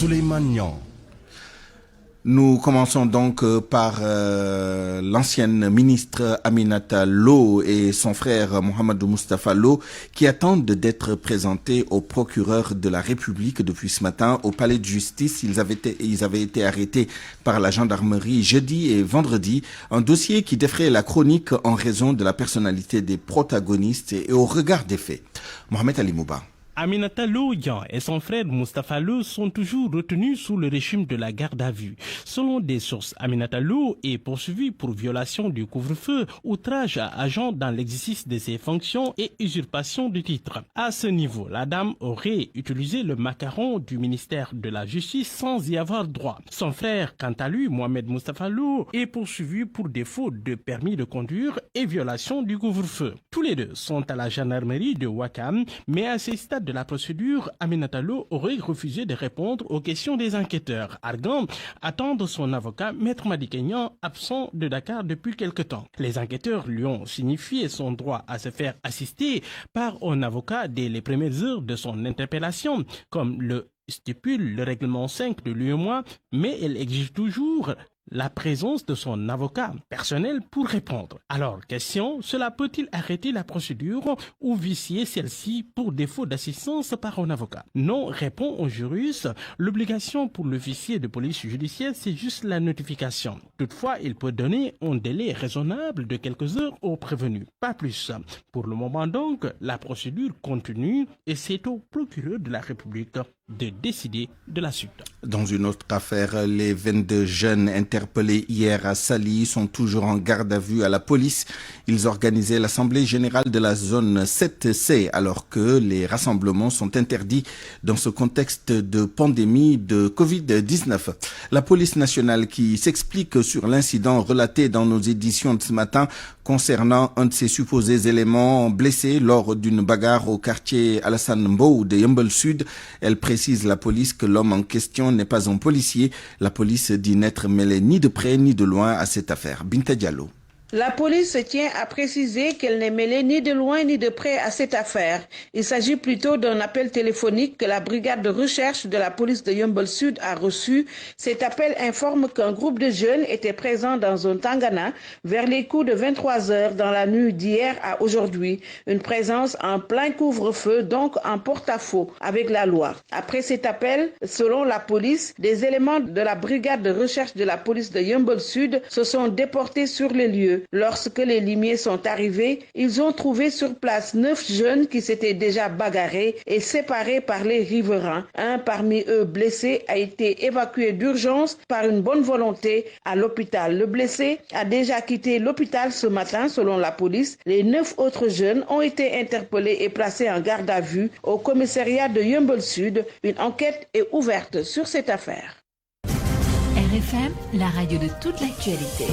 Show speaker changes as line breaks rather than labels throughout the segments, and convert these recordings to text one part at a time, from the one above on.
Souleymane Niang.
Nous commençons donc par l'ancienne ministre Aminata Lo et son frère Mohamedou Moustapha Lo qui attendent d'être présentés au procureur de la République depuis ce matin au palais de justice. Ils avaient été arrêtés par la gendarmerie jeudi et vendredi. Un dossier qui défraie la chronique en raison de la personnalité des protagonistes et au regard des faits. Mohamed Ali Mouba.
Aminata Lo et son frère Moustapha Lo sont toujours retenus sous le régime de la garde à vue. Selon des sources, Aminata Lo est poursuivie pour violation du couvre-feu, outrage à agent dans l'exercice de ses fonctions et usurpation de titre. À ce niveau, la dame aurait utilisé le macaron du ministère de la Justice sans y avoir droit. Son frère, quant à lui, Mohamed Moustapha Lo, est poursuivi pour défaut de permis de conduire et violation du couvre-feu. Tous les deux sont à la gendarmerie de Ouakam, mais à ces stades de la procédure, Aminata Lo aurait refusé de répondre aux questions des enquêteurs, arguant attendre son avocat, Maître Madi Kenyan, absent de Dakar depuis quelque temps. Les enquêteurs lui ont signifié son droit à se faire assister par un avocat dès les premières heures de son interpellation, comme le stipule le règlement 5 de l'UEMOA, mais elle exige toujours la présence de son avocat personnel pour répondre. Alors, question, cela peut-il arrêter la procédure ou vicier celle-ci pour défaut d'assistance par un avocat? Non, répond un juriste, l'obligation pour l'officier de police judiciaire, c'est juste la notification. Toutefois, il peut donner un délai raisonnable de quelques heures au prévenu, pas plus. Pour le moment donc, la procédure continue et c'est au procureur de la République de décider de la suite.
Dans une autre affaire, les 22 jeunes interpellés hier à Saly sont toujours en garde à vue à la police. Ils organisaient l'assemblée générale de la zone 7C alors que les rassemblements sont interdits dans ce contexte de pandémie de Covid-19. La police nationale qui s'explique sur l'incident relaté dans nos éditions de ce matin concernant un de ses supposés éléments blessés lors d'une bagarre au quartier Alassane Mbou de Yeumbeul Sud. Elle précise la police que l'homme en question n'est pas un policier. La police dit n'être mêlée ni de près ni de loin à cette affaire. Binta Diallo.
La police tient à préciser qu'elle n'est mêlée ni de loin ni de près à cette affaire. Il s'agit plutôt d'un appel téléphonique que la brigade de recherche de la police de Yeumbeul Sud a reçu. Cet appel informe qu'un groupe de jeunes était présent dans un tangana vers les coups de 23h dans la nuit d'hier à aujourd'hui. Une présence en plein couvre-feu, donc en porte-à-faux avec la loi. Après cet appel, selon la police, des éléments de la brigade de recherche de la police de Yeumbeul Sud se sont déportés sur les lieux. Lorsque les limiers sont arrivés, ils ont trouvé sur place 9 jeunes qui s'étaient déjà bagarrés et séparés par les riverains. Un parmi eux blessé a été évacué d'urgence par une bonne volonté à l'hôpital. Le blessé a déjà quitté l'hôpital ce matin selon la police. Les 9 autres jeunes ont été interpellés et placés en garde à vue au commissariat de Yeumbeul Sud. Une enquête est ouverte sur cette affaire.
RFM, la radio de toute l'actualité.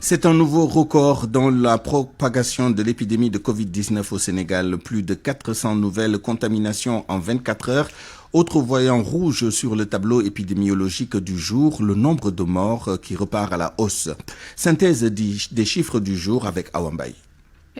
C'est un nouveau record dans la propagation de l'épidémie de Covid-19 au Sénégal. Plus de 400 nouvelles contaminations en 24 heures. Autre voyant rouge sur le tableau épidémiologique du jour, le nombre de morts qui repart à la hausse. Synthèse des chiffres du jour avec Awambaye.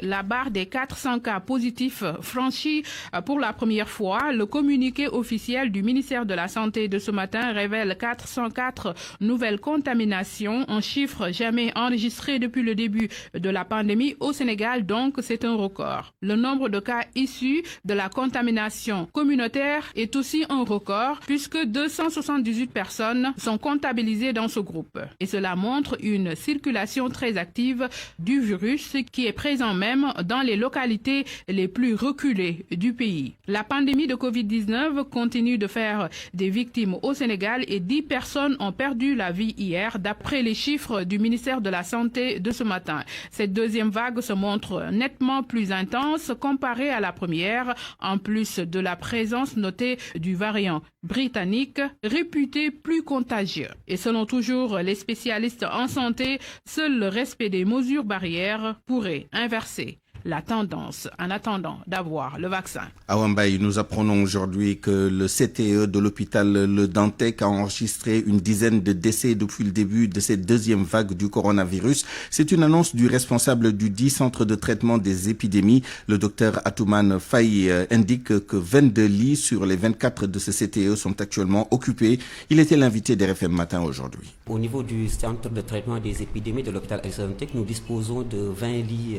La barre des 400 cas positifs franchie pour la première fois. Le communiqué officiel du ministère de la Santé de ce matin révèle 404 nouvelles contaminations, un chiffre jamais enregistré depuis le début de la pandémie au Sénégal, donc c'est un record. Le nombre de cas issus de la contamination communautaire est aussi un record puisque 278 personnes sont comptabilisées dans ce groupe. Et cela montre une circulation très active du virus qui est présent même dans les localités les plus reculées du pays. La pandémie de Covid-19 continue de faire des victimes au Sénégal et 10 personnes ont perdu la vie hier d'après les chiffres du ministère de la Santé de ce matin. Cette deuxième vague se montre nettement plus intense comparée à la première, en plus de la présence notée du variant britannique réputé plus contagieux. Et selon toujours les spécialistes en santé, seul le respect des mesures barrières pourrait inverser la tendance en attendant d'avoir le vaccin.
À Wambaye, nous apprenons aujourd'hui que le CTE de l'hôpital Le Dantec a enregistré une dizaine de décès depuis le début de cette deuxième vague du coronavirus. C'est une annonce du responsable du 10 centre de traitement des épidémies. Le docteur Atoumane Faye indique que 22 lits sur les 24 de ce CTE sont actuellement occupés. Il était l'invité d'RFM Matin aujourd'hui.
Au niveau du centre de traitement des épidémies de l'hôpital Le Dantec, nous disposons de 20 lits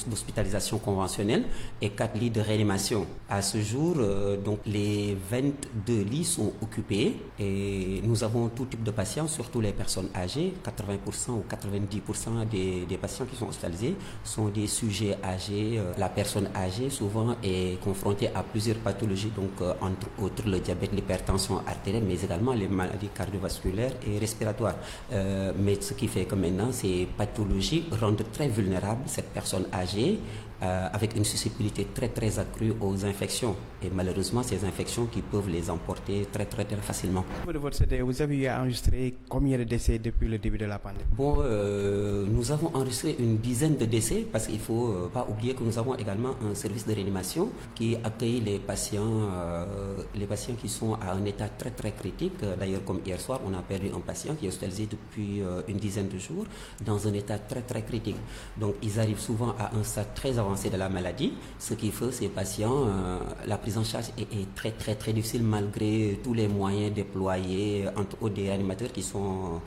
d'hospitalisation conventionnelle et 4 lits de réanimation. À ce jour, donc les 22 lits sont occupés et nous avons tout type de patients, surtout les personnes âgées. 80% ou 90% des patients qui sont hospitalisés sont des sujets âgés. La personne âgée souvent est confrontée à plusieurs pathologies, donc entre autres le diabète, l'hypertension artérielle, mais également les maladies cardiovasculaires et respiratoires. Mais ce qui fait que maintenant ces pathologies rendent très vulnérable cette personne âgée avec une susceptibilité très accrue aux infections. Et malheureusement, ces infections qui peuvent les emporter très facilement.
De votre CTE, vous avez enregistré combien de décès depuis le début de la pandémie?
Bon, nous avons enregistré une dizaine de décès parce qu'il ne faut pas oublier que nous avons également un service de réanimation qui accueille les patients qui sont à un état très critique. D'ailleurs, comme hier soir, on a perdu un patient qui est hospitalisé depuis une dizaine de jours dans un état très critique. Donc, ils arrivent souvent à un stade très avancé de la maladie, ce qui fait que ces patients, la prise en charge est très difficile malgré tous les moyens déployés, entre autres des réanimateurs qui sont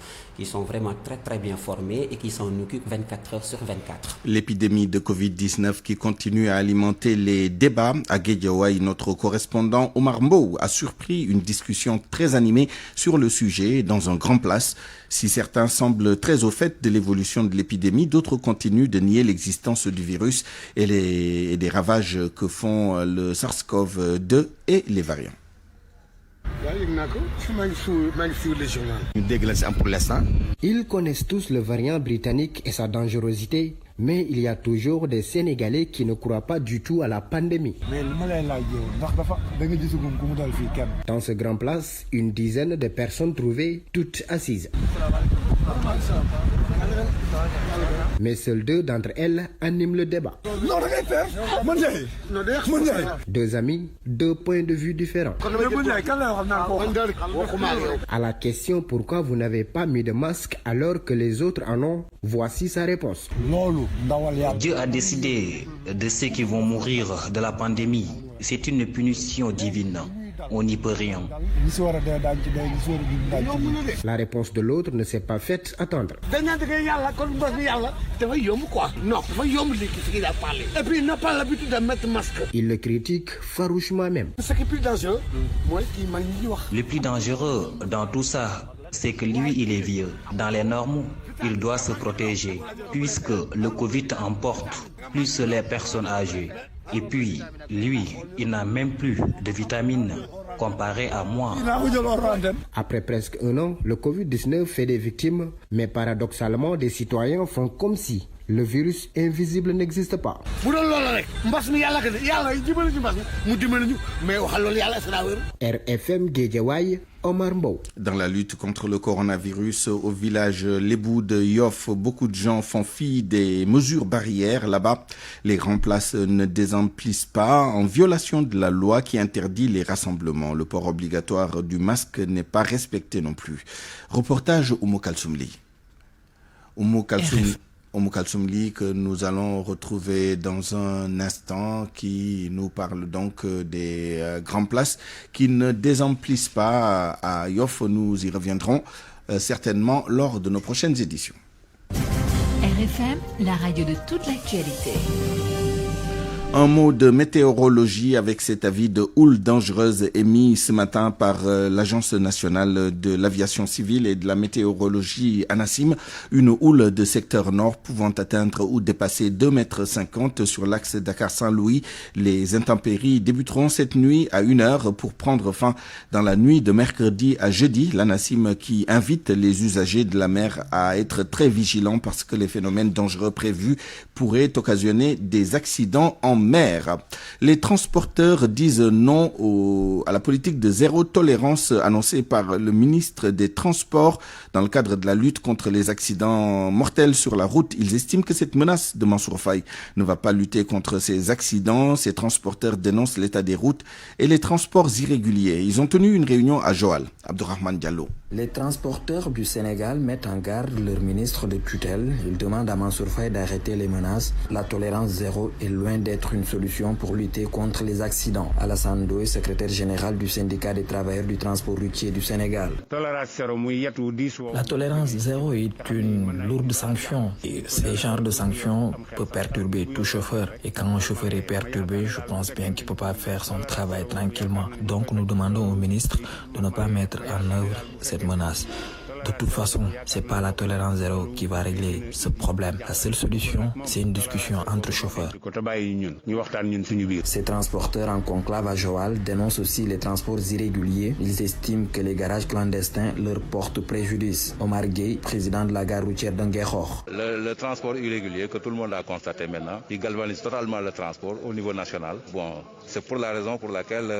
vraiment très bien formés et qui s'en occupent 24 heures sur 24.
L'épidémie de Covid-19 qui continue à alimenter les débats. À Guédiawaye, notre correspondant Omar Mbow a surpris une discussion très animée sur le sujet dans un grand place. Si certains semblent très au fait de l'évolution de l'épidémie, d'autres continuent de nier l'existence du virus et des ravages que font le SARS-CoV-2 et les variants.
Ils connaissent tous le variant britannique et sa dangerosité, mais il y a toujours des Sénégalais qui ne croient pas du tout à la pandémie. Dans ce grand place, une dizaine de personnes trouvées toutes assises. Mais seuls 2 d'entre elles animent le débat. Deux amis, 2 points de vue différents. À la question pourquoi vous n'avez pas mis de masque alors que les autres en ont, voici sa réponse.
Dieu a décidé de ceux qui vont mourir de la pandémie. C'est une punition divine. On n'y peut rien.
La réponse de l'autre ne s'est pas faite attendre. Il le critique farouchement même.
Le plus dangereux dans tout ça, c'est que lui, il est vieux. Dans les normes, il doit se protéger, puisque le Covid emporte plus les personnes âgées. Et puis, lui, il n'a même plus de vitamines comparé à moi.
Après presque 1 an, le Covid-19 fait des victimes, mais paradoxalement, des citoyens font comme si le virus invisible n'existe pas. RFM Guédiawaye, Omar Mbow.
Dans la lutte contre le coronavirus au village Lébou de Yoff, beaucoup de gens font fi des mesures barrières. Là-bas, les grandes places ne désemplissent pas en violation de la loi qui interdit les rassemblements. Le port obligatoire du masque n'est pas respecté non plus. Reportage Oumou Kalsoumli. Oumou Kalsoumli que nous allons retrouver dans un instant, qui nous parle donc des grandes places qui ne désemplissent pas à Yoff. Nous y reviendrons certainement lors de nos prochaines éditions.
RFM, la radio de toute l'actualité.
Un mot de météorologie avec cet avis de houle dangereuse émis ce matin par l'Agence nationale de l'aviation civile et de la météorologie ANACIM. Une houle de secteur nord pouvant atteindre ou dépasser 2,50 m sur l'axe Dakar-Saint-Louis. Les intempéries débuteront cette nuit à 1h pour prendre fin dans la nuit de mercredi à jeudi. L'ANACIM qui invite les usagers de la mer à être très vigilants parce que les phénomènes dangereux prévus pourraient occasionner des accidents en mer. Les transporteurs disent non à la politique de zéro tolérance annoncée par le ministre des Transports dans le cadre de la lutte contre les accidents mortels sur la route. Ils estiment que cette menace de Mansour Faye ne va pas lutter contre ces accidents. Ces transporteurs dénoncent l'état des routes et les transports irréguliers. Ils ont tenu une réunion à Joal. Abdourahmane Diallo.
Les transporteurs du Sénégal mettent en garde leur ministre de tutelle. Ils demandent à Mansour Faye d'arrêter les menaces. La tolérance zéro est loin d'être une solution pour lutter contre les accidents. Alassane Ndoye, secrétaire général du syndicat des travailleurs du transport routier du Sénégal.
La tolérance zéro est une lourde sanction. Et ce genre de sanction peut perturber tout chauffeur. Et quand un chauffeur est perturbé, je pense bien qu'il ne peut pas faire son travail tranquillement. Donc nous demandons au ministre de ne pas mettre en œuvre cette menace. De toute façon, c'est pas la tolérance zéro qui va régler ce problème. La seule solution, c'est une discussion entre chauffeurs.
Ces transporteurs en conclave à Joal dénoncent aussi les transports irréguliers. Ils estiment que les garages clandestins leur portent préjudice. Omar Gueye, président de la gare routière d'Nguékhor.
Le transport irrégulier que tout le monde a constaté maintenant, il galvanise totalement le transport au niveau national. Bon, c'est pour la raison pour laquelle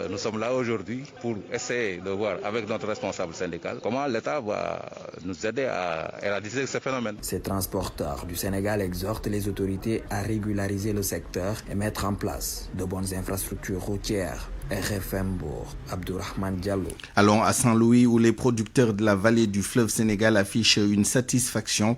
nous sommes là aujourd'hui, pour essayer de voir avec notre responsable syndical comment l'État va nous aider à éradiquer ce phénomène.
Ces transporteurs du Sénégal exhortent les autorités à régulariser le secteur et mettre en place de bonnes infrastructures routières. RFM Bourg, Abdourahmane Diallo.
Allons à Saint-Louis où les producteurs de la vallée du fleuve Sénégal affichent une satisfaction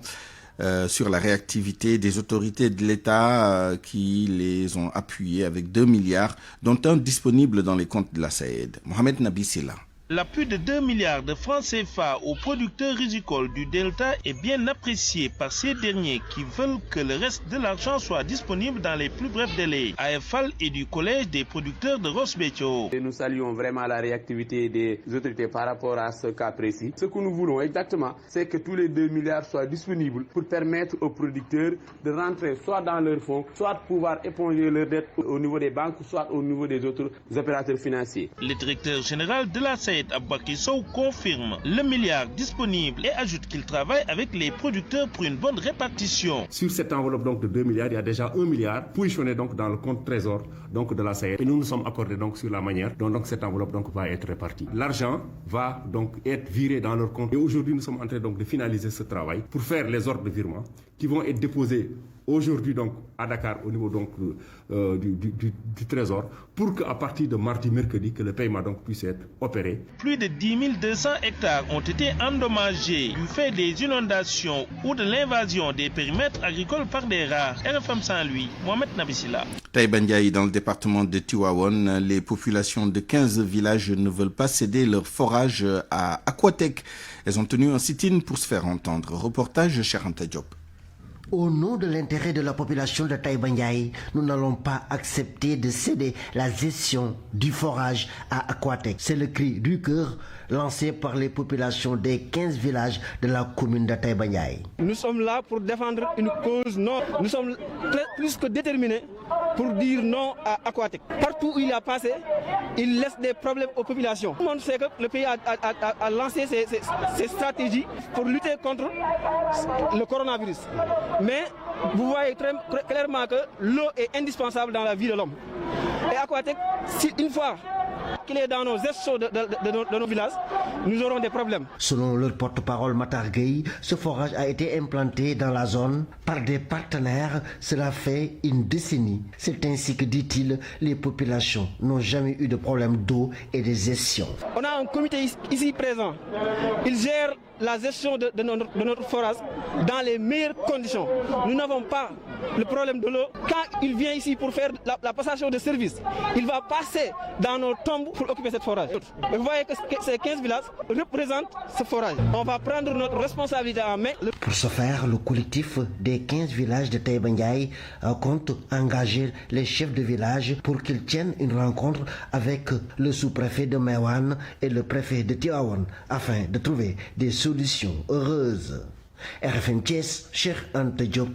sur la réactivité des autorités de l'État qui les ont appuyés avec 2 milliards, dont un disponible dans les comptes de la SAED. Mohamed Nabi Silla.
L'appui de 2 milliards de francs CFA aux producteurs rizicoles du Delta est bien apprécié par ces derniers qui veulent que le reste de l'argent soit disponible dans les plus brefs délais. AFAL et du Collège des producteurs de Ross Béthio.
Nous saluons vraiment la réactivité des autorités par rapport à ce cas précis. Ce que nous voulons exactement, c'est que tous les 2 milliards soient disponibles pour permettre aux producteurs de rentrer soit dans leurs fonds, soit pouvoir éponger leurs dettes au niveau des banques, soit au niveau des autres opérateurs financiers.
Le directeur général de la SAED Aboubakry Sow confirme le milliard disponible et ajoute qu'il travaille avec les producteurs pour une bonne répartition.
Sur cette enveloppe donc de 2 milliards, il y a déjà 1 milliard positionné donc dans le compte trésor donc de la SAED. Et nous nous sommes accordés donc sur la manière dont donc cette enveloppe donc va être répartie. L'argent va donc être viré dans leur compte. Et aujourd'hui, nous sommes en train donc de finaliser ce travail pour faire les ordres de virement qui vont être déposés aujourd'hui donc à Dakar au niveau donc du Trésor pour qu'à partir de mardi, mercredi, que le paiement donc puisse être opéré.
Plus de 10 200 hectares ont été endommagés du fait des inondations ou de l'invasion des périmètres agricoles par des rats. RFM Saint-Louis, Mohamed Nabissila.
Taïba Ndiaye, dans le département de Tivaouane, les populations de 15 villages ne veulent pas céder leur forage à Aquatec. Elles ont tenu un sit-in pour se faire entendre. Reportage Cheikh Anta Diop.
Au nom de l'intérêt de la population de Taïba Ndiaye, nous n'allons pas accepter de céder la gestion du forage à Aquatec. C'est le cri du cœur lancé par les populations des 15 villages de la commune de Taïba Ndiaye.
Nous sommes là pour défendre une cause non. Nous sommes plus que déterminés pour dire non à Aquatec. Partout où il a passé, il laisse des problèmes aux populations. Tout le monde sait que le pays a lancé ses stratégies pour lutter contre le coronavirus. Mais vous voyez très clairement que l'eau est indispensable dans la vie de l'homme. Et Aquatec, si une fois qu'il est dans nos gestions de nos villages, nous aurons des problèmes.
Selon leur porte-parole Matar Gueye, ce forage a été implanté dans la zone par des partenaires. Cela fait une décennie. C'est ainsi que, dit-il, les populations n'ont jamais eu de problème d'eau et de gestion.
On a un comité ici présent. Il gère la gestion de notre forage dans les meilleures conditions. Nous n'avons pas le problème de l'eau. Quand il vient ici pour faire la passation de service, il va passer dans nos tombes pour occuper cette forage. Et vous voyez que ces 15 villages représentent ce forage. On va prendre notre responsabilité en main.
Pour ce faire, le collectif des 15 villages de Taïba Ndiaye compte engager les chefs de village pour qu'ils tiennent une rencontre avec le sous-préfet de Meouane et le préfet de Tivaouane afin de trouver des solutions heureuses. RFM Thiès, Cheikh Anta Diop.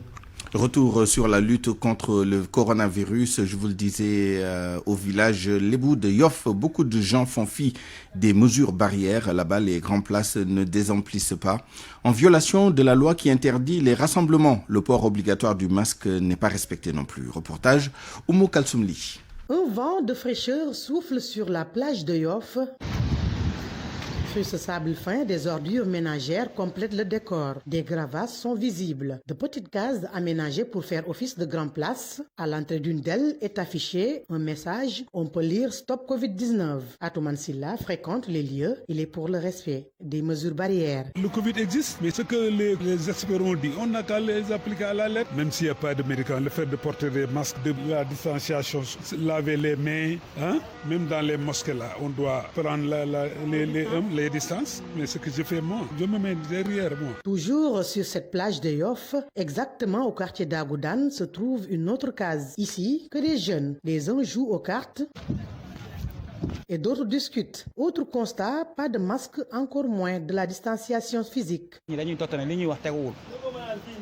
Retour sur la lutte contre le coronavirus. Je vous le disais, au village Lébou de Yoff, beaucoup de gens font fi des mesures barrières. Là-bas, les grandes places ne désemplissent pas. En violation de la loi qui interdit les rassemblements, le port obligatoire du masque n'est pas respecté non plus. Reportage Oumou Kalsoumli.
Un vent de fraîcheur souffle sur la plage de Yoff. Sur ce sable fin, des ordures ménagères complètent le décor. Des gravats sont visibles. De petites cases aménagées pour faire office de grand place. À l'entrée d'une d'elles est affiché un message. On peut lire Stop Covid-19. Atoman Silla fréquente les lieux. Il est pour le respect des mesures barrières.
Le Covid existe, mais ce que les experts ont dit, on n'a qu'à les appliquer à la lettre. Même s'il n'y a pas de médicaments, le fait de porter des masques, de la distanciation, laver les mains, même dans les mosquées là, on doit prendre les distances, mais ce que je fais moi, je me mets derrière moi.
Toujours sur cette plage de Yoff, exactement au quartier d'Agoudan, se trouve une autre case. Ici, que des jeunes. Les uns jouent aux cartes et d'autres discutent. Autre constat, pas de masque, encore moins de la distanciation physique.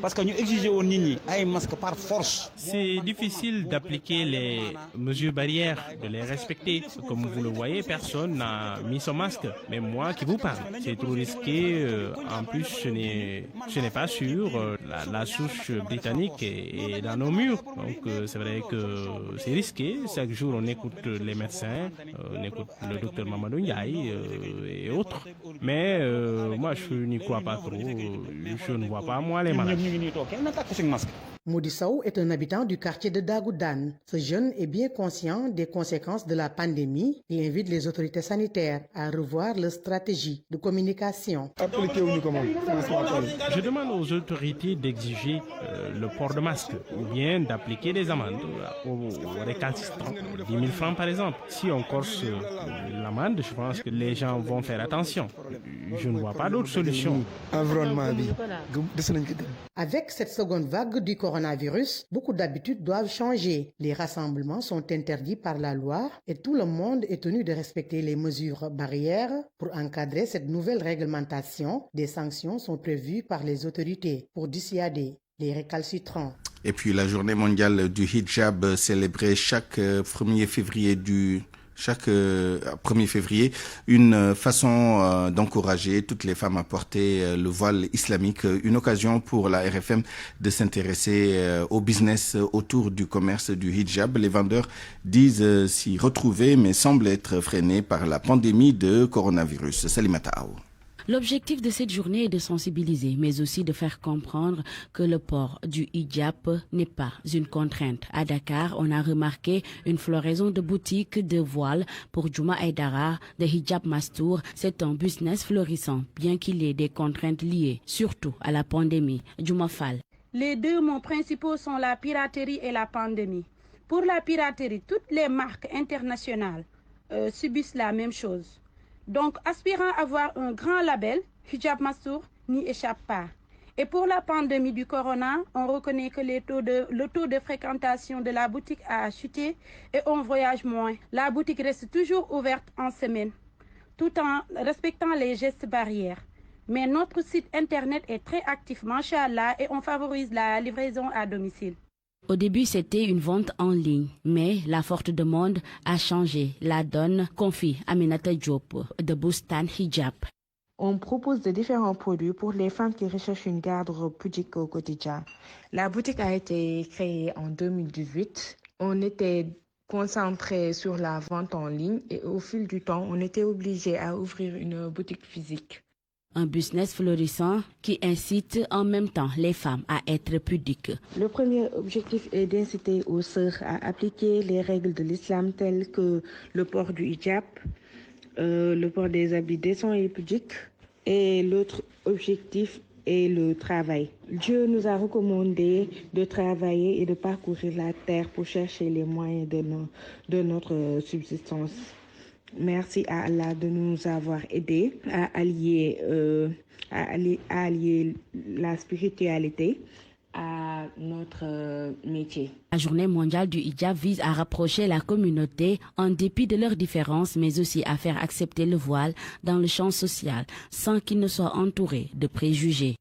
Parce que nous exigeons aux gens un masque par force.
C'est difficile d'appliquer les mesures barrières, de les respecter. Comme vous le voyez, personne n'a mis son masque. Même moi qui vous parle. C'est trop risqué. En plus, ce n'est pas sûr. La souche britannique est dans nos murs. Donc c'est vrai que c'est risqué. Chaque jour, on écoute les médecins, on écoute le docteur Mamadou Ndiaye et autres. Mais moi, je n'y crois pas trop. Je ne vois pas moi les malades.
Moudi Sow est un habitant du quartier de Dagoudan. Ce jeune est bien conscient des conséquences de la pandémie. Il invite les autorités sanitaires à revoir leur stratégie de communication.
Je demande aux autorités d'exiger le port de masque ou bien d'appliquer des amendes aux récalcitrants. 10 000 francs par exemple. Si on corse l'amende, je pense que les gens vont faire attention. Je ne vois pas d'autre solution.
Avec cette seconde vague du coronavirus, beaucoup d'habitudes doivent changer. Les rassemblements sont interdits par la loi et tout le monde est tenu de respecter les mesures barrières. Pour encadrer cette nouvelle réglementation, des sanctions sont prévues par les autorités pour dissuader les récalcitrants.
Et puis la journée mondiale du hijab célébrée chaque 1er février, une façon d'encourager toutes les femmes à porter le voile islamique, une occasion pour la RFM de s'intéresser au business autour du commerce du hijab. Les vendeurs disent s'y retrouver mais semblent être freinés par la pandémie de coronavirus. Salimata Aou.
L'objectif de cette journée est de sensibiliser, mais aussi de faire comprendre que le port du hijab n'est pas une contrainte. À Dakar, on a remarqué une floraison de boutiques de voiles pour Juma Aydara, de hijab mastour. C'est un business florissant, bien qu'il ait des contraintes liées, surtout à la pandémie. Juma Fall.
Les deux mots principaux sont la piraterie et la pandémie. Pour la piraterie, toutes les marques internationales subissent la même chose. Donc, aspirant à avoir un grand label, Hijab Mastour n'y échappe pas. Et pour la pandémie du corona, on reconnaît que le taux de fréquentation de la boutique a chuté et on voyage moins. La boutique reste toujours ouverte en semaine, tout en respectant les gestes barrières. Mais notre site internet est très actif, machallah, et on favorise la livraison à domicile.
Au début, c'était une vente en ligne, mais la forte demande a changé la donne, confie Aminata Diop de Bustan Hijab.
On propose de différents produits pour les femmes qui recherchent une garde-robe pudique au quotidien. La boutique a été créée en 2018. On était concentré sur la vente en ligne et au fil du temps, on était obligé à ouvrir une boutique physique.
Un business florissant qui incite en même temps les femmes à être pudiques.
Le premier objectif est d'inciter aux sœurs à appliquer les règles de l'islam telles que le port du hijab, le port des habits décents et pudiques. Et l'autre objectif est le travail. Dieu nous a recommandé de travailler et de parcourir la terre pour chercher les moyens de notre subsistance. Merci à Allah de nous avoir aidés à allier la spiritualité à notre métier.
La journée mondiale du hijab vise à rapprocher la communauté en dépit de leurs différences, mais aussi à faire accepter le voile dans le champ social sans qu'il ne soit entouré de préjugés.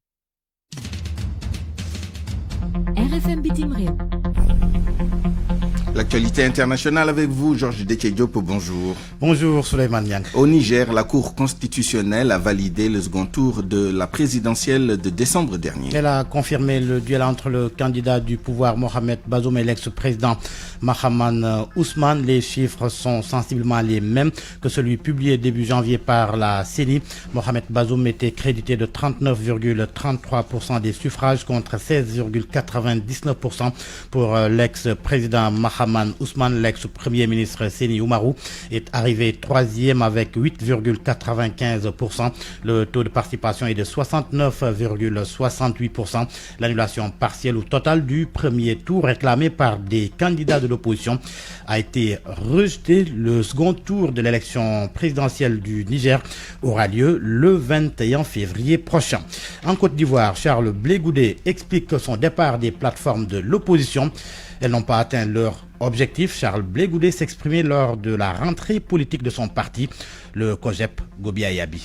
RFM bitim réew.
L'actualité internationale avec vous, Georges Déthié Diop, bonjour.
Bonjour, Souleymane Niang.
Au Niger, la Cour constitutionnelle a validé le second tour de la présidentielle de décembre dernier.
Elle a confirmé le duel entre le candidat du pouvoir Mohamed Bazoum et l'ex-président Mahaman Ousmane. Les chiffres sont sensiblement les mêmes que celui publié début janvier par la CENI. Mohamed Bazoum était crédité de 39,33% des suffrages contre 16,99% pour l'ex-président Mahaman Ousmane. L'ex-premier ministre Séni Oumarou est arrivé troisième avec 8,95%. Le taux de participation est de 69,68%. L'annulation partielle ou totale du premier tour réclamée par des candidats de l'opposition a été rejetée. Le second tour de l'élection présidentielle du Niger aura lieu le 21 février prochain. En Côte d'Ivoire, Charles Blé Goudé explique son départ des plateformes de l'opposition. Elles n'ont pas atteint leur objectif. Charles Blé Goudé s'exprimait lors de la rentrée politique de son parti, le COGEP Gobia Yabi.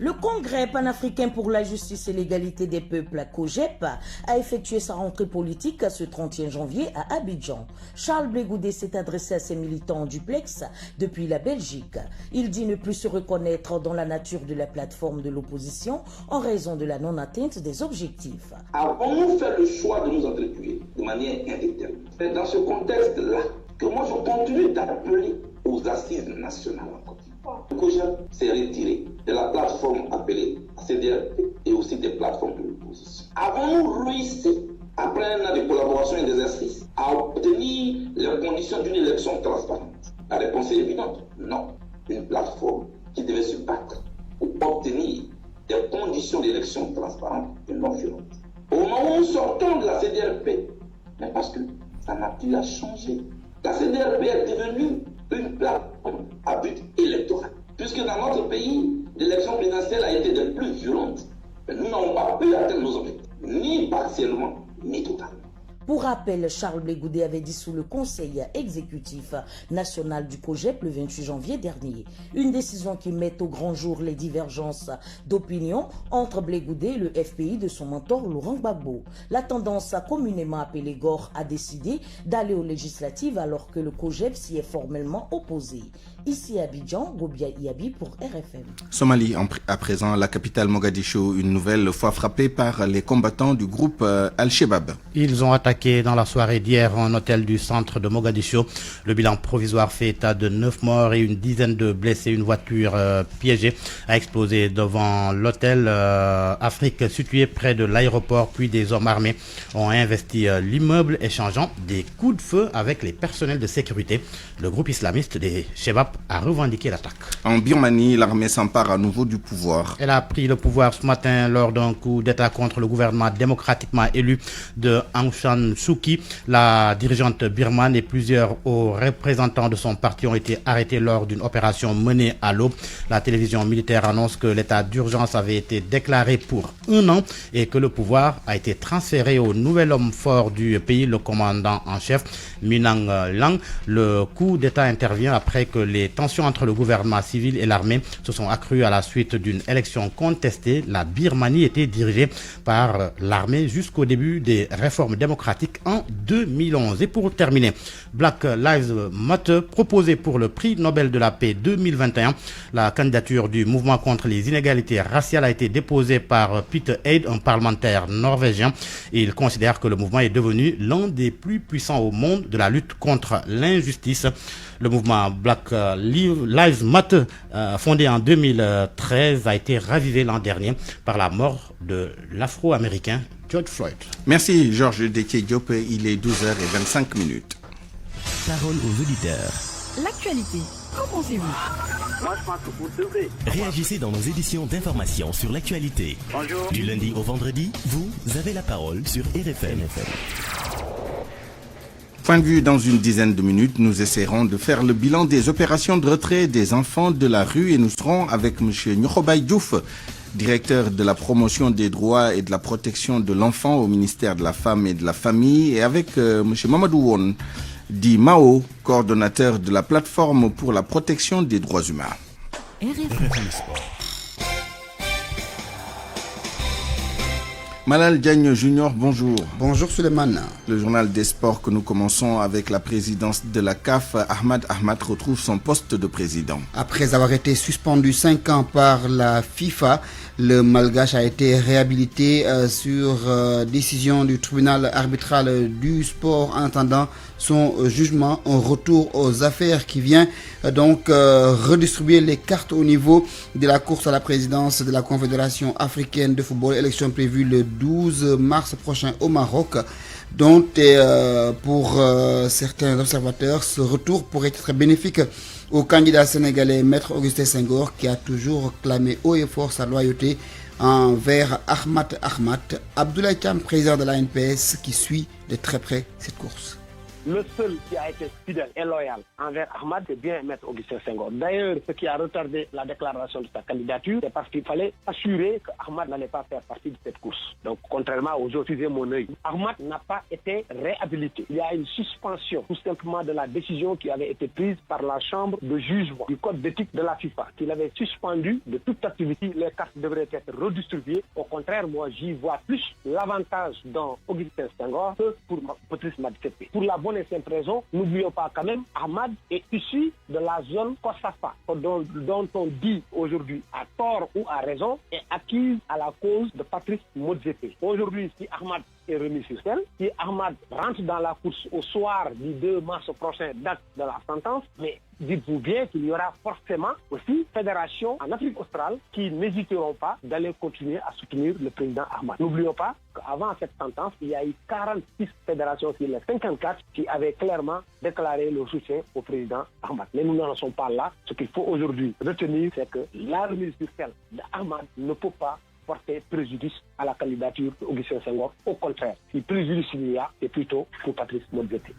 Le Congrès panafricain pour la justice et l'égalité des peuples, COGEP, a effectué sa rentrée politique ce 31 janvier à Abidjan. Charles Blé Goudé s'est adressé à ses militants en duplex depuis la Belgique. Il dit ne plus se reconnaître dans la nature de la plateforme de l'opposition en raison de la non-atteinte des objectifs.
Avons-nous fait le choix de nous entretuer de manière indéterminée? C'est dans ce contexte-là que moi je continue d'appeler aux assises nationales en Côte d'Ivoire. Le COGEP s'est retiré de la plateforme appelée CDRP et aussi des plateformes de l'opposition. Avons-nous réussi, après un an de collaboration et d'exercice, à obtenir les conditions d'une élection transparente? La réponse est évidente, non. Une plateforme qui devait se battre pour obtenir des conditions d'élection transparentes et non violentes. Au moment où nous sortons de la CDRP, mais parce que ça n'a plus à changer. La CDRP est devenue une plateforme à but électoral. Puisque dans notre pays, l'élection présidentielle a été des plus violentes. Mais nous n'avons pas pu atteindre nos objectifs, ni partiellement, ni totalement.
Pour rappel, Charles Blé Goudé avait dissous le conseil exécutif national du COGEP le 28 janvier dernier. Une décision qui met au grand jour les divergences d'opinion entre Blé Goudé et le FPI de son mentor Laurent Gbagbo. La tendance communément appelée GOR a décidé d'aller aux législatives alors que le COGEP s'y est formellement opposé. Ici à Abidjan, Gobia Yabi pour RFM.
Somalie, à présent, la capitale Mogadiscio, une nouvelle fois frappée par les combattants du groupe Al-Shabaab.
Ils ont attaqué dans la soirée d'hier un hôtel du centre de Mogadiscio. Le bilan provisoire fait état de 9 morts et une dizaine de blessés. Une voiture piégée a explosé devant l'hôtel Afrique situé près de l'aéroport. Puis des hommes armés ont investi l'immeuble, échangeant des coups de feu avec les personnels de sécurité. Le groupe islamiste des Shabaab a revendiqué l'attaque.
En Birmanie, l'armée s'empare à nouveau du pouvoir.
Elle a pris le pouvoir ce matin lors d'un coup d'État contre le gouvernement démocratiquement élu de Aung San Suu Kyi. La dirigeante birmane et plusieurs hauts représentants de son parti ont été arrêtés lors d'une opération menée à l'aube. La télévision militaire annonce que l'état d'urgence avait été déclaré pour 1 an et que le pouvoir a été transféré au nouvel homme fort du pays, le commandant en chef Minang Lang. Le coup d'État intervient après que les tensions entre le gouvernement civil et l'armée se sont accrues à la suite d'une élection contestée. La Birmanie était dirigée par l'armée jusqu'au début des réformes démocratiques en 2011. Et pour terminer, Black Lives Matter, proposé pour le prix Nobel de la paix 2021. La candidature du mouvement contre les inégalités raciales a été déposée par Peter Eid, un parlementaire norvégien. Il considère que le mouvement est devenu l'un des plus puissants au monde de la lutte contre l'injustice. Le mouvement Black Lives Matter, fondé en 2013, a été ravivé l'an dernier par la mort de l'Afro-Américain George Floyd.
Merci Georges Déthié Diop, il est 12h25.
Parole aux auditeurs. L'actualité, qu'en pensez-vous?
Moi, je pense que vous devrez.
Réagissez dans nos éditions d'information sur l'actualité.
Bonjour.
Du lundi au vendredi, vous avez la parole sur RFM.
Point de vue dans une dizaine de minutes, nous essaierons de faire le bilan des opérations de retrait des enfants de la rue et nous serons avec M. Nyokobay Diouf, directeur de la promotion des droits et de la protection de l'enfant au ministère de la Femme et de la Famille, et avec M. Mamadou Won, dit Mao, coordonnateur de la plateforme pour la protection des droits humains. Malal Diagne Junior, bonjour.
Bonjour Suleiman.
Le journal des sports que nous commençons avec la présidence de la CAF, Ahmad Ahmad retrouve son poste de président.
Après avoir été suspendu 5 ans par la FIFA, le Malgache a été réhabilité sur décision du tribunal arbitral du sport en attendant son jugement. Un retour aux affaires qui vient donc redistribuer les cartes au niveau de la course à la présidence de la Confédération africaine de football, élection prévue le 12 mars prochain au Maroc. Donc pour certains observateurs, ce retour pourrait être bénéfique au candidat sénégalais Maître Augustin Senghor, qui a toujours clamé haut et fort sa loyauté envers Ahmad Ahmad. Abdoulaye Thiam, président de la NPS, qui suit de très près cette course.
Le seul qui a été fidèle et loyal envers Ahmad, c'est bien Maître Augustin Senghor. D'ailleurs, ce qui a retardé la déclaration de sa candidature, c'est parce qu'il fallait assurer qu'Ahmad n'allait pas faire partie de cette course. Donc, contrairement aux autres, j'ai mon œil. Ahmad n'a pas été réhabilité. Il y a une suspension, tout simplement, de la décision qui avait été prise par la chambre de jugement du code d'éthique de la FIFA, qu'il avait suspendu de toute activité. Les cartes devraient être redistribuées. Au contraire, moi, j'y vois plus l'avantage dans Augustin Senghor que pour Patrice Motsepe. Pour la bonne et simple raison, n'oublions pas quand même, Ahmad est issu de la zone Kosafa, dont on dit aujourd'hui à tort ou à raison, est acquise à la cause de Patrice Motsepe. Aujourd'hui, si Ahmad est remis sur scène, si Ahmad rentre dans la course au soir du 2 mars prochain, date de la sentence, mais dites-vous bien qu'il y aura forcément aussi fédérations en Afrique australe qui n'hésiteront pas d'aller continuer à soutenir le président Ahmad. N'oublions pas qu'avant cette sentence, il y a eu 46 fédérations sur les 54 qui avaient clairement déclaré leur soutien au président Ahmad. Mais nous n'en sommes pas là. Ce qu'il faut aujourd'hui retenir, c'est que la remise sur scène d'Ahmad ne peut pas porter préjudice à la candidature d'Augustin Senghor. Au contraire, si préjudice il y a, c'est plutôt pour Patrice Motsepe.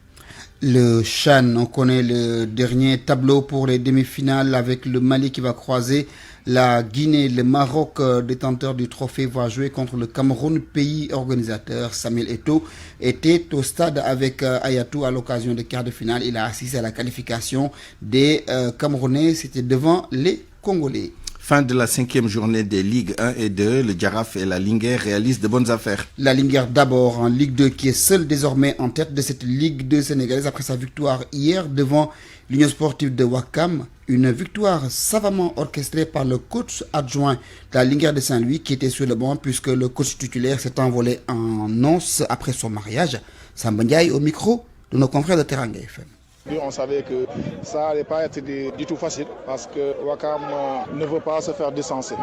Le CHAN, on connaît le dernier tableau pour les demi-finales avec le Mali qui va croiser la Guinée. Le Maroc, détenteur du trophée, va jouer contre le Cameroun, pays organisateur. Samuel Eto'o était au stade avec Ayatou à l'occasion des quarts de finale. Il a assisté à la qualification des Camerounais. C'était devant les Congolais.
Fin de la 5e journée des Ligues 1 et 2, le Giraffe et la Linguère réalisent de bonnes affaires.
La Linguère d'abord en Ligue 2 qui est seule désormais en tête de cette Ligue 2 sénégalaise après sa victoire hier devant l'Union sportive de Ouakam. Une victoire savamment orchestrée par le coach adjoint de la Linguère de Saint-Louis qui était sur le banc puisque le coach titulaire s'est envolé en noces après son mariage. Samba Ndiaye au micro de nos confrères de Teranga FM.
On savait que ça n'allait pas être du tout facile parce que Ouakam ne veut pas se faire distancer.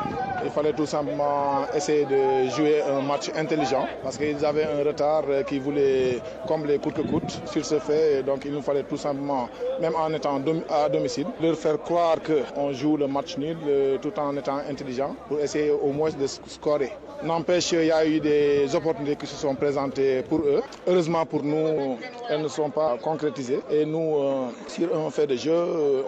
Il fallait tout simplement essayer de jouer un match intelligent parce qu'ils avaient un retard qu'ils voulaient combler coûte que coûte. Sur ce fait, donc il nous fallait tout simplement, même en étant à domicile, leur faire croire qu'on joue le match nul tout en étant intelligent pour essayer au moins de scorer. N'empêche, il y a eu des opportunités qui se sont présentées pour eux. Heureusement pour nous, elles ne sont pas concrétisées. Et nous, sur un fait de jeu,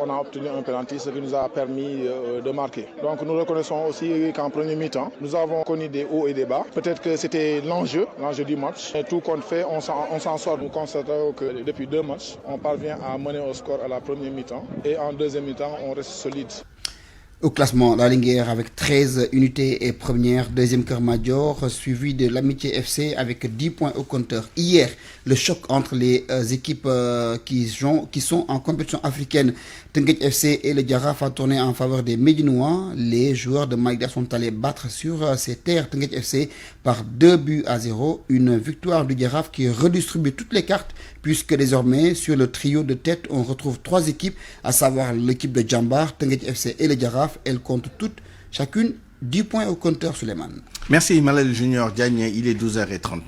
on a obtenu un penalty, ce qui nous a permis de marquer. Donc nous reconnaissons aussi qu'en premier mi-temps, nous avons connu des hauts et des bas. Peut-être que c'était l'enjeu du match. Et tout compte fait, on s'en sort. Nous constatons que depuis 2 matchs, on parvient à mener au score à la première mi-temps. Et en deuxième mi-temps, on reste solide.
Au classement, la Linguère avec 13 unités est première, deuxième Keur Madior, suivi de l'Amitié FC avec 10 points au compteur. Hier, le choc entre les équipes qui sont en compétition africaine, Teungueth FC et le Giraffe a tourné en faveur des Médinois. Les joueurs de Maïda sont allés battre sur ces terres Teungueth FC par 2-0. Une victoire du Giraffe qui redistribue toutes les cartes puisque désormais, sur le trio de tête, on retrouve 3 équipes, à savoir l'équipe de Djambar, Teungueth FC et le Giraffe. Elles comptent toutes, chacune, 10 points au compteur, Suleiman.
Merci Malal Junior Diagne, il est 12h30.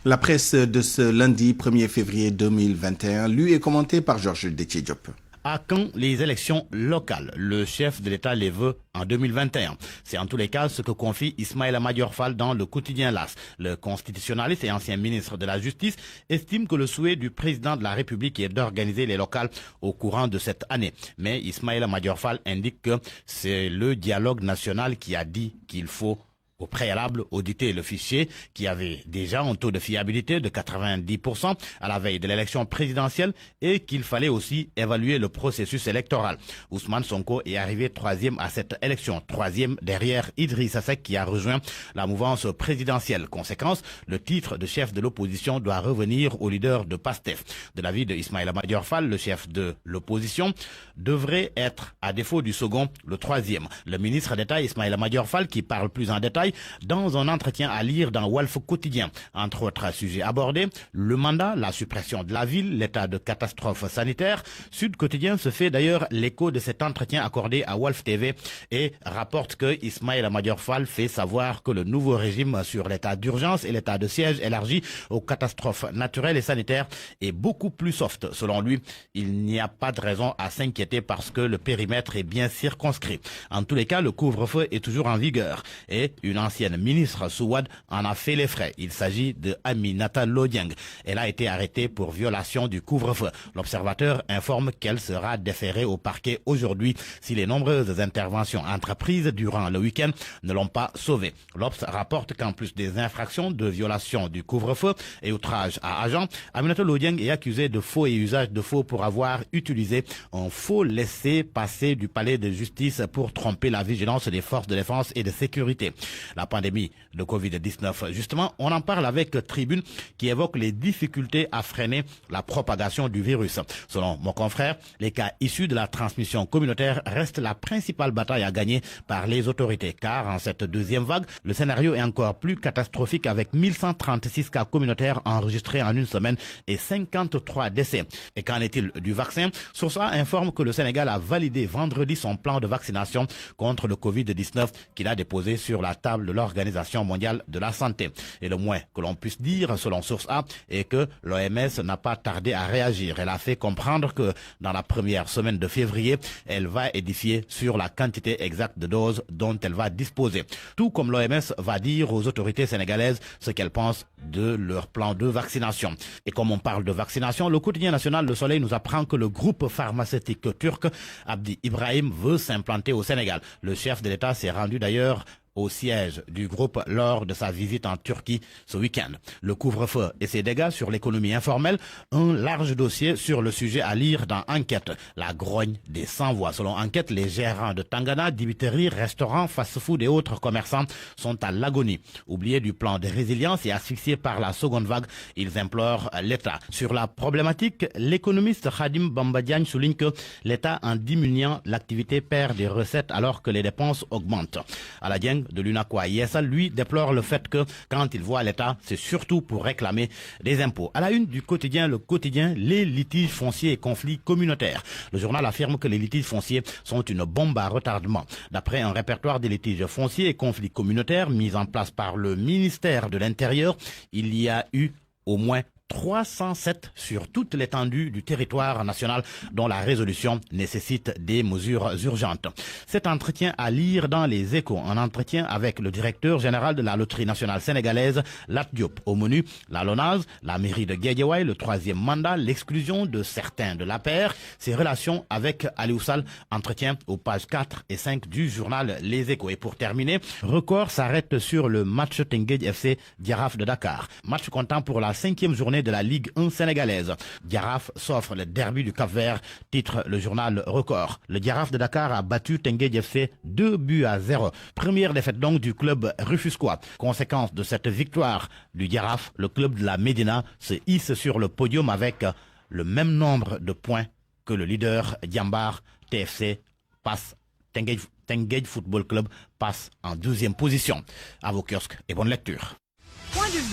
La presse de ce lundi 1er février 2021, lue et commentée par Georges Déthié Diop.
À quand les élections locales? Le chef de l'État les veut en 2021. C'est en tous les cas ce que confie Ismaïla Madior Fall dans le quotidien LAS. Le constitutionnaliste et ancien ministre de la Justice estime que le souhait du président de la République est d'organiser les locales au courant de cette année. Mais Ismaïla Madior Fall indique que c'est le dialogue national qui a dit qu'il faut au préalable audité le fichier qui avait déjà un taux de fiabilité de 90% à la veille de l'élection présidentielle et qu'il fallait aussi évaluer le processus électoral. Ousmane Sonko est arrivé 3e à cette élection, 3e derrière Idrissa Seck qui a rejoint la mouvance présidentielle. Conséquence, le titre de chef de l'opposition doit revenir au leader de PASTEF. De l'avis de Ismaïla Madior Fall, le chef de l'opposition devrait être, à défaut du second, le 3e. Le ministre d'État Ismaïla Madior Fall qui parle plus en détail dans un entretien à lire dans Walf Quotidien. Entre autres sujets abordés, le mandat, la suppression de la ville, l'état de catastrophe sanitaire. Sud Quotidien se fait d'ailleurs l'écho de cet entretien accordé à Walf TV et rapporte que Ismaïla Madior Fall fait savoir que le nouveau régime sur l'état d'urgence et l'état de siège élargi aux catastrophes naturelles et sanitaires est beaucoup plus soft. Selon lui, il n'y a pas de raison à s'inquiéter parce que le périmètre est bien circonscrit. En tous les cas, le couvre-feu est toujours en vigueur et une ancienne ministre Souad en a fait les frais. Il s'agit de Aminata Lodieng. Elle a été arrêtée pour violation du couvre-feu. L'Observateur informe qu'elle sera déférée au parquet aujourd'hui si les nombreuses interventions entreprises durant le week-end ne l'ont pas sauvée. L'Obs rapporte qu'en plus des infractions de violation du couvre-feu et outrage à agent, Aminata Lodieng est accusée de faux et usage de faux pour avoir utilisé un faux laissez-passer du palais de justice pour tromper la vigilance des forces de défense et de sécurité. La pandémie de Covid-19, justement, on en parle avec Tribune qui évoque les difficultés à freiner la propagation du virus. Selon mon confrère, les cas issus de la transmission communautaire restent la principale bataille à gagner par les autorités, car en cette deuxième vague, le scénario est encore plus catastrophique avec 1136 cas communautaires enregistrés en une semaine et 53 décès. Et qu'en est-il du vaccin? Source A informe que le Sénégal a validé vendredi son plan de vaccination contre le Covid-19 qu'il a déposé sur la table de l'Organisation mondiale de la santé. Et le moins que l'on puisse dire, selon Source A, est que l'OMS n'a pas tardé à réagir. Elle a fait comprendre que dans la première semaine de février, elle va édifier sur la quantité exacte de doses dont elle va disposer. Tout comme l'OMS va dire aux autorités sénégalaises ce qu'elles pensent de leur plan de vaccination. Et comme on parle de vaccination, le quotidien national Le Soleil nous apprend que le groupe pharmaceutique turc Abdi Ibrahim veut s'implanter au Sénégal. Le chef de l'État s'est rendu d'ailleurs au siège du groupe lors de sa visite en Turquie ce week-end. Le couvre-feu et ses dégâts sur l'économie informelle, un large dossier sur le sujet à lire dans Enquête. La grogne des sans-voix. Selon Enquête, les gérants de Tangana, dibiteries, restaurants, fast-food et autres commerçants sont à l'agonie. Oubliés du plan de résilience et asphyxiés par la seconde vague, ils implorent l'État. Sur la problématique, l'économiste Khadim Bambadiagne souligne que l'État, en diminuant l'activité, perd des recettes alors que les dépenses augmentent. À la Dieng de l'UNACOA Yessa, lui, déplore le fait que quand il voit l'État, c'est surtout pour réclamer des impôts. À la une du quotidien, le quotidien, les litiges fonciers et conflits communautaires. Le journal affirme que les litiges fonciers sont une bombe à retardement. D'après un répertoire des litiges fonciers et conflits communautaires mis en place par le ministère de l'Intérieur, il y a eu au moins 307 sur toute l'étendue du territoire national dont la résolution nécessite des mesures urgentes. Cet entretien à lire dans les Échos, un entretien avec le directeur général de la Loterie nationale sénégalaise, Lat Diop. Au menu, la LONASE, la mairie de Guédiawaye, le troisième mandat, l'exclusion de certains de l'APR, ses relations avec Aliou Sall, entretien aux pages 4 et 5 du journal Les Échos. Et pour terminer, Record s'arrête sur le match Teungueth FC Jaraaf de Dakar. Match comptant pour la 5e journée de la Ligue 1 sénégalaise. Jaraaf s'offre le derby du Cap-Vert, titre le journal Record. Le Jaraaf de Dakar a battu Teungueth FC 2-0. Première défaite donc du club rufisquois. Conséquence de cette victoire du Jaraaf, le club de la Médina se hisse sur le podium avec le même nombre de points que le leader Diambar TFC passe. Teungueth Football Club passe en 12e position. À vos kiosques et bonne lecture.
Point de vue.